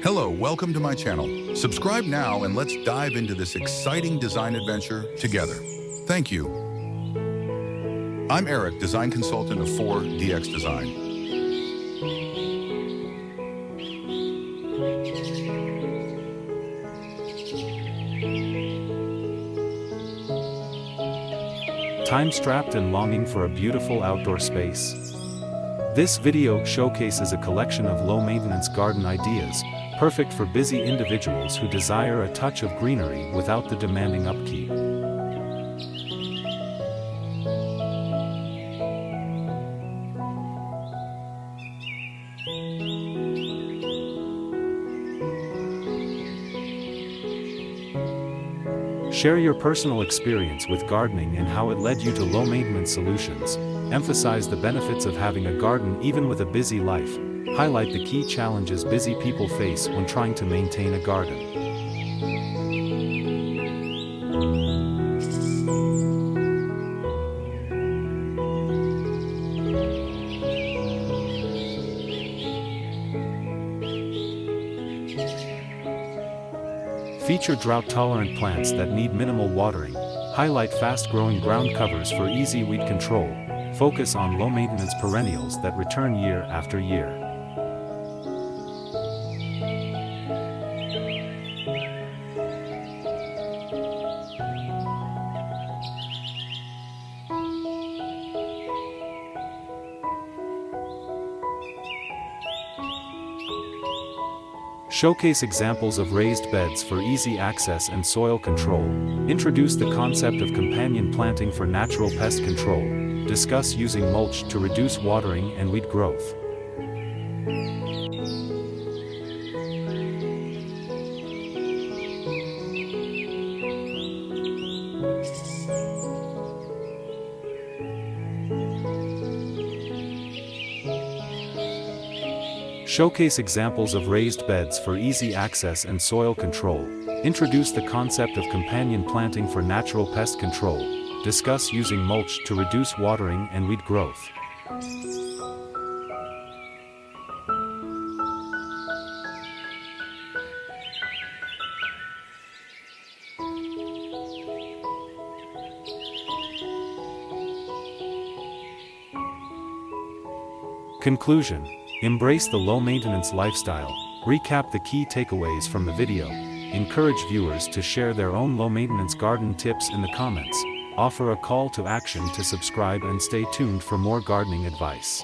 Hello, welcome to my channel. Subscribe now and let's dive into this exciting design adventure together. Thank you. I'm Eric, design consultant of 4DX Design. Time-strapped and longing for a beautiful outdoor space? This video showcases a collection of low-maintenance garden ideas, perfect for busy individuals who desire a touch of greenery without the demanding upkeep. Share your personal experience with gardening and how it led you to low-maintenance solutions. Emphasize the benefits of having a garden even with a busy life. Highlight the key challenges busy people face when trying to maintain a garden. Feature drought-tolerant plants that need minimal watering. Highlight fast-growing ground covers for easy weed control. Focus on low-maintenance perennials that return year after year. Showcase examples of raised beds for easy access and soil control. Introduce the concept of companion planting for natural pest control. Discuss using mulch to reduce watering and weed growth. Showcase examples of raised beds for easy access and soil control. Introduce the concept of companion planting for natural pest control. Discuss using mulch to reduce watering and weed growth. Conclusion: embrace the low-maintenance lifestyle. Recap the key takeaways from the video. Encourage viewers to share their own low-maintenance garden tips in the comments. Offer a call to action to subscribe and stay tuned for more gardening advice.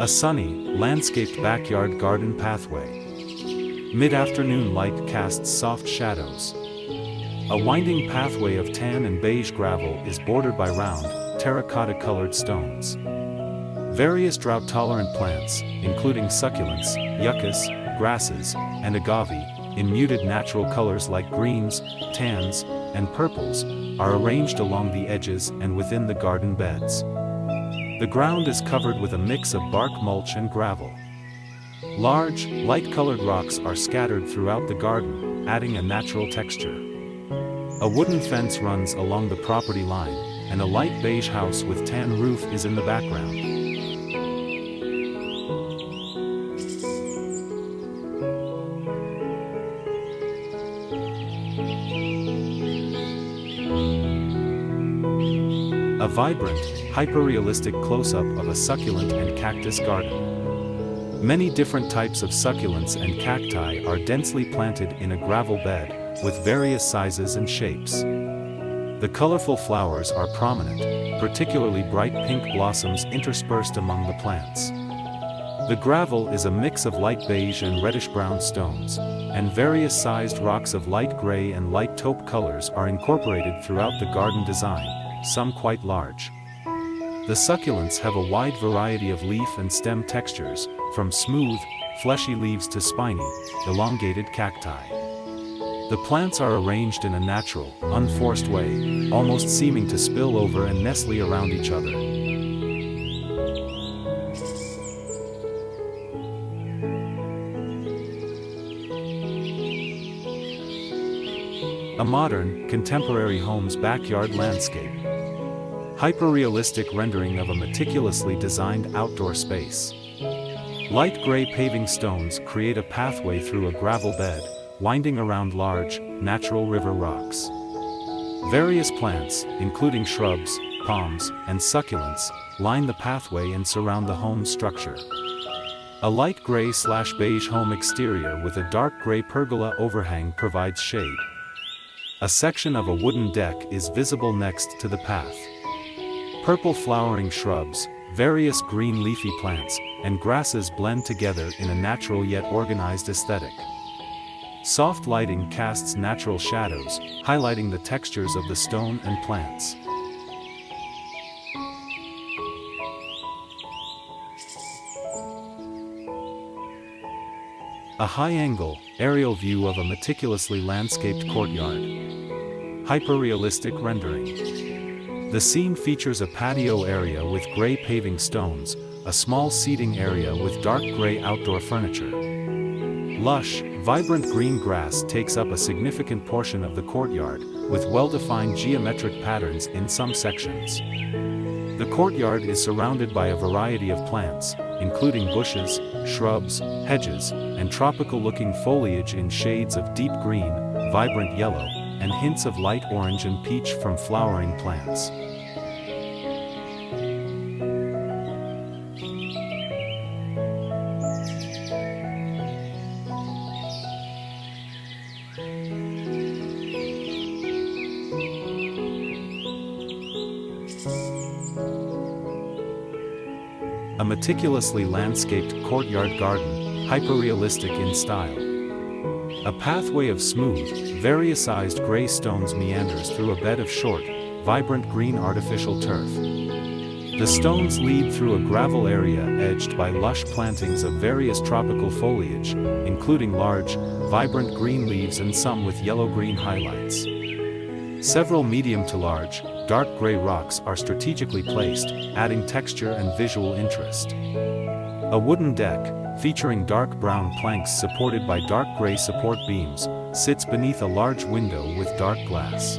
A sunny, landscaped backyard garden pathway. Mid-afternoon light casts soft shadows. A winding pathway of tan and beige gravel is bordered by round, terracotta-colored stones. Various drought-tolerant plants, including succulents, yuccas, grasses, and agave, in muted natural colors like greens, tans, and purples, are arranged along the edges and within the garden beds. The ground is covered with a mix of bark mulch and gravel. Large, light-colored rocks are scattered throughout the garden, adding a natural texture. A wooden fence runs along the property line, and a light beige house with tan roof is in the background. A vibrant, hyperrealistic close-up of a succulent and cactus garden. Many different types of succulents and cacti are densely planted in a gravel bed, with various sizes and shapes. The colorful flowers are prominent, particularly bright pink blossoms interspersed among the plants. The gravel is a mix of light beige and reddish-brown stones, and various sized rocks of light gray and light taupe colors are incorporated throughout the garden design, some quite large. The succulents have a wide variety of leaf and stem textures, from smooth, fleshy leaves to spiny, elongated cacti. The plants are arranged in a natural, unforced way, almost seeming to spill over and nestle around each other. A modern, contemporary home's backyard landscape. Hyperrealistic rendering of a meticulously designed outdoor space. Light gray paving stones create a pathway through a gravel bed, winding around large, natural river rocks. Various plants, including shrubs, palms, and succulents, line the pathway and surround the home's structure. A light gray/beige home exterior with a dark gray pergola overhang provides shade. A section of a wooden deck is visible next to the path. Purple flowering shrubs, various green leafy plants, and grasses blend together in a natural yet organized aesthetic. Soft lighting casts natural shadows, highlighting the textures of the stone and plants. A high-angle, aerial view of a meticulously landscaped courtyard. Hyperrealistic rendering. The scene features a patio area with gray paving stones, a small seating area with dark gray outdoor furniture. Lush, vibrant green grass takes up a significant portion of the courtyard, with well-defined geometric patterns in some sections. The courtyard is surrounded by a variety of plants, including bushes, shrubs, hedges, and tropical-looking foliage in shades of deep green, vibrant yellow, and hints of light orange and peach from flowering plants. A meticulously landscaped courtyard garden, hyperrealistic in style. A pathway of smooth, various-sized gray stones meanders through a bed of short, vibrant green artificial turf. The stones lead through a gravel area edged by lush plantings of various tropical foliage, including large, vibrant green leaves and some with yellow-green highlights. Several medium to large, dark gray rocks are strategically placed, adding texture and visual interest. A wooden deck, featuring dark brown planks supported by dark gray support beams, sits beneath a large window with dark glass.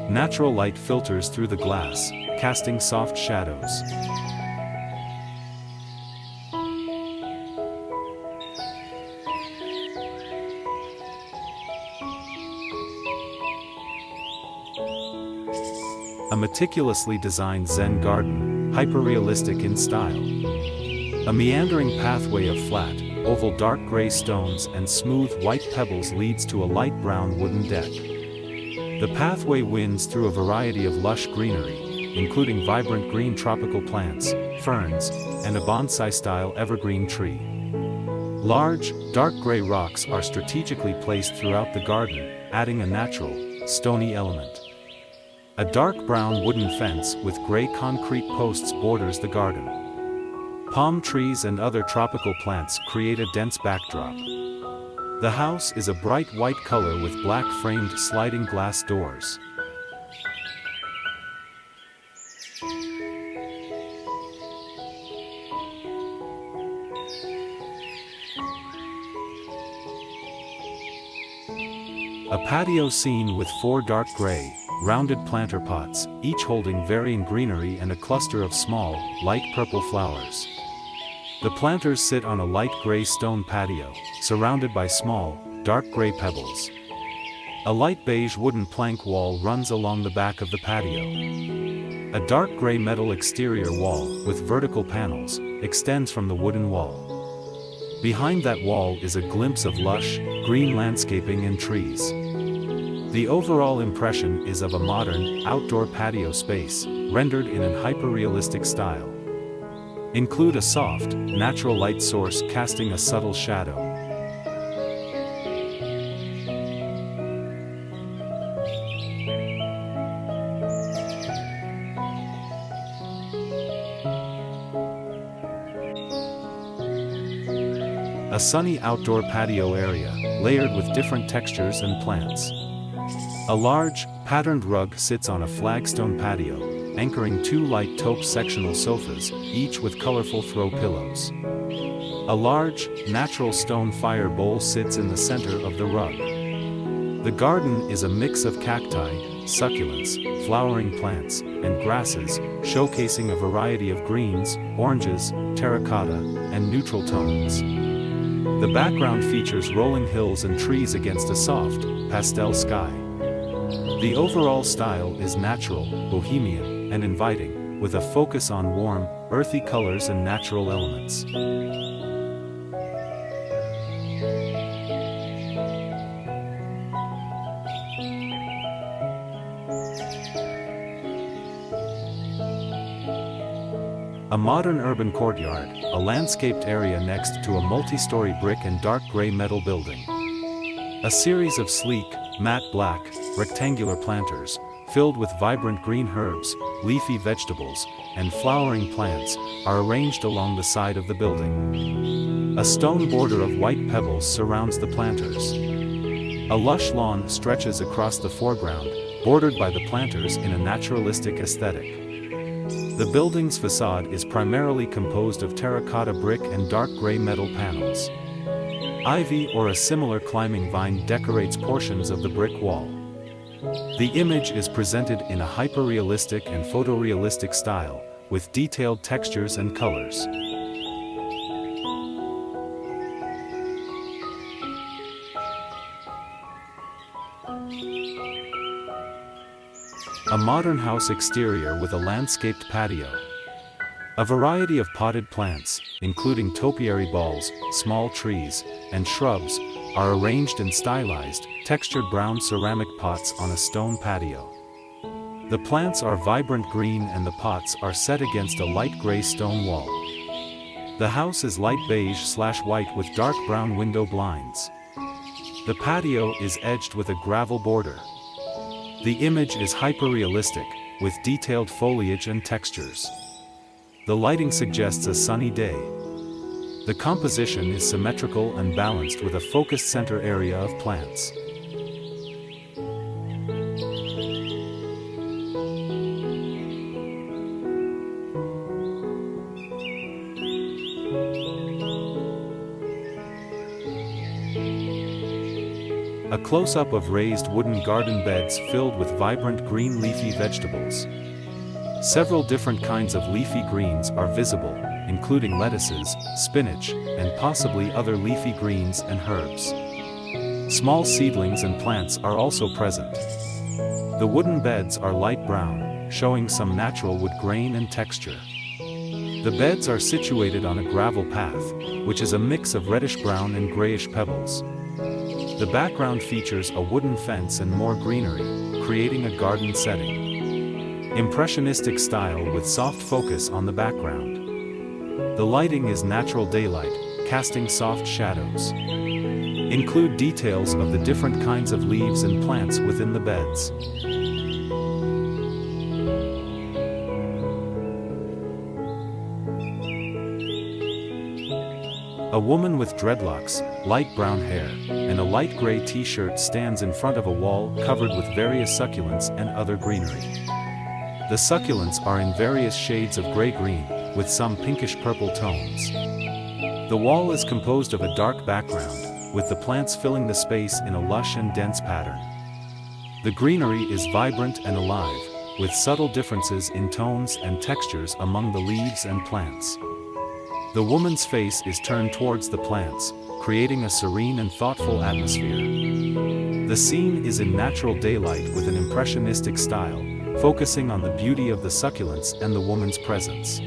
Natural light filters through the glass, casting soft shadows. A meticulously designed Zen garden, hyperrealistic in style. A meandering pathway of flat, oval dark gray stones and smooth white pebbles leads to a light brown wooden deck. The pathway winds through a variety of lush greenery, including vibrant green tropical plants, ferns, and a bonsai-style evergreen tree. Large, dark gray rocks are strategically placed throughout the garden, adding a natural, stony element. A dark brown wooden fence with gray concrete posts borders the garden. Palm trees and other tropical plants create a dense backdrop. The house is a bright white color with black framed sliding glass doors. A patio scene with 4 dark gray, rounded planter pots, each holding varying greenery and a cluster of small, light purple flowers. The planters sit on a light gray stone patio, surrounded by small, dark gray pebbles. A light beige wooden plank wall runs along the back of the patio. A dark gray metal exterior wall, with vertical panels, extends from the wooden wall. Behind that wall is a glimpse of lush, green landscaping and trees. The overall impression is of a modern, outdoor patio space, rendered in a hyper-realistic style. Include a soft, natural light source casting a subtle shadow. A sunny outdoor patio area, layered with different textures and plants. A large, patterned rug sits on a flagstone patio, anchoring 2 light taupe sectional sofas, each with colorful throw pillows. A large, natural stone fire bowl sits in the center of the rug. The garden is a mix of cacti, succulents, flowering plants, and grasses, showcasing a variety of greens, oranges, terracotta, and neutral tones. The background features rolling hills and trees against a soft, pastel sky. The overall style is natural, bohemian, and inviting, with a focus on warm, earthy colors and natural elements. A modern urban courtyard, a landscaped area next to a multi-story brick and dark gray metal building. A series of sleek, matte black, rectangular planters, filled with vibrant green herbs, leafy vegetables, and flowering plants, are arranged along the side of the building. A stone border of white pebbles surrounds the planters. A lush lawn stretches across the foreground, bordered by the planters in a naturalistic aesthetic. The building's facade is primarily composed of terracotta brick and dark gray metal panels. Ivy or a similar climbing vine decorates portions of the brick wall. The image is presented in a hyperrealistic and photorealistic style, with detailed textures and colors. A modern house exterior with a landscaped patio. A variety of potted plants, including topiary balls, small trees, and shrubs, are arranged in stylized, textured brown ceramic pots on a stone patio. The plants are vibrant green and the pots are set against a light gray stone wall. The house is light beige/white with dark brown window blinds. The patio is edged with a gravel border. The image is hyperrealistic, with detailed foliage and textures. The lighting suggests a sunny day. The composition is symmetrical and balanced with a focused center area of plants. A close-up of raised wooden garden beds filled with vibrant green leafy vegetables. Several different kinds of leafy greens are visible, including lettuces, spinach, and possibly other leafy greens and herbs. Small seedlings and plants are also present. The wooden beds are light brown, showing some natural wood grain and texture. The beds are situated on a gravel path, which is a mix of reddish-brown and grayish pebbles. The background features a wooden fence and more greenery, creating a garden setting. Impressionistic style with soft focus on the background. The lighting is natural daylight, casting soft shadows. Include details of the different kinds of leaves and plants within the beds. A woman with dreadlocks, light brown hair, and a light gray t-shirt stands in front of a wall covered with various succulents and other greenery. The succulents are in various shades of gray-green, with some pinkish-purple tones. The wall is composed of a dark background, with the plants filling the space in a lush and dense pattern. The greenery is vibrant and alive, with subtle differences in tones and textures among the leaves and plants. The woman's face is turned towards the plants, creating a serene and thoughtful atmosphere. The scene is in natural daylight with an impressionistic style, focusing on the beauty of the succulents and the woman's presence.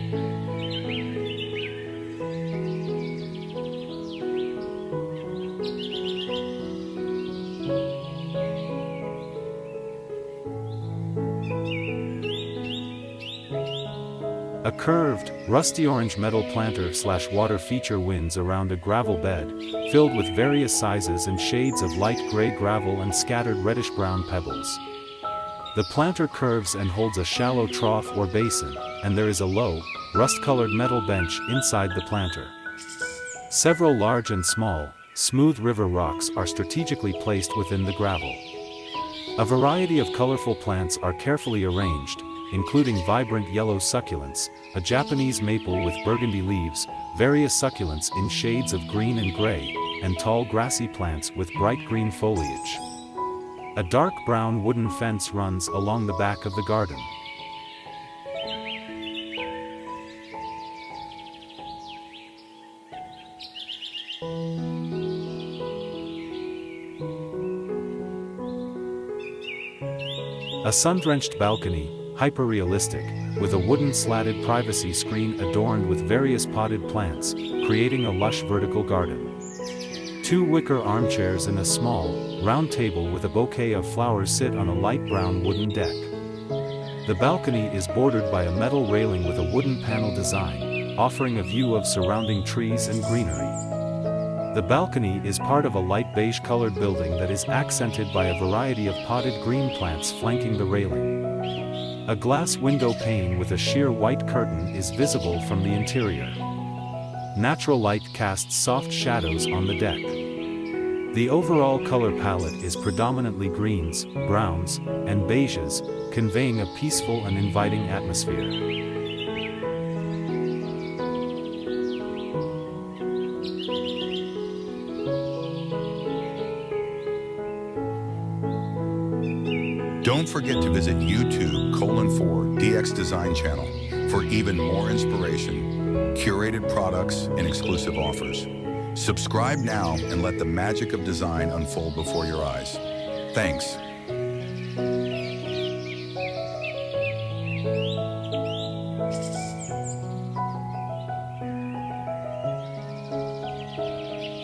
A curved, rusty orange metal planter/water feature winds around a gravel bed, filled with various sizes and shades of light gray gravel and scattered reddish-brown pebbles. The planter curves and holds a shallow trough or basin, and there is a low, rust-colored metal bench inside the planter. Several large and small, smooth river rocks are strategically placed within the gravel. A variety of colorful plants are carefully arranged, including vibrant yellow succulents, a Japanese maple with burgundy leaves, various succulents in shades of green and gray, and tall grassy plants with bright green foliage. A dark brown wooden fence runs along the back of the garden. A sun-drenched balcony, hyperrealistic, with a wooden slatted privacy screen adorned with various potted plants, creating a lush vertical garden. 2 wicker armchairs and a small, round table with a bouquet of flowers sit on a light brown wooden deck. The balcony is bordered by a metal railing with a wooden panel design, offering a view of surrounding trees and greenery. The balcony is part of a light beige-colored building that is accented by a variety of potted green plants flanking the railing. A glass window pane with a sheer white curtain is visible from the interior. Natural light casts soft shadows on the deck. The overall color palette is predominantly greens, browns, and beiges, conveying a peaceful and inviting atmosphere. Don't forget to visit YouTube:4DX Design channel for even more inspiration, curated products, and exclusive offers. Subscribe now and let the magic of design unfold before your eyes. Thanks.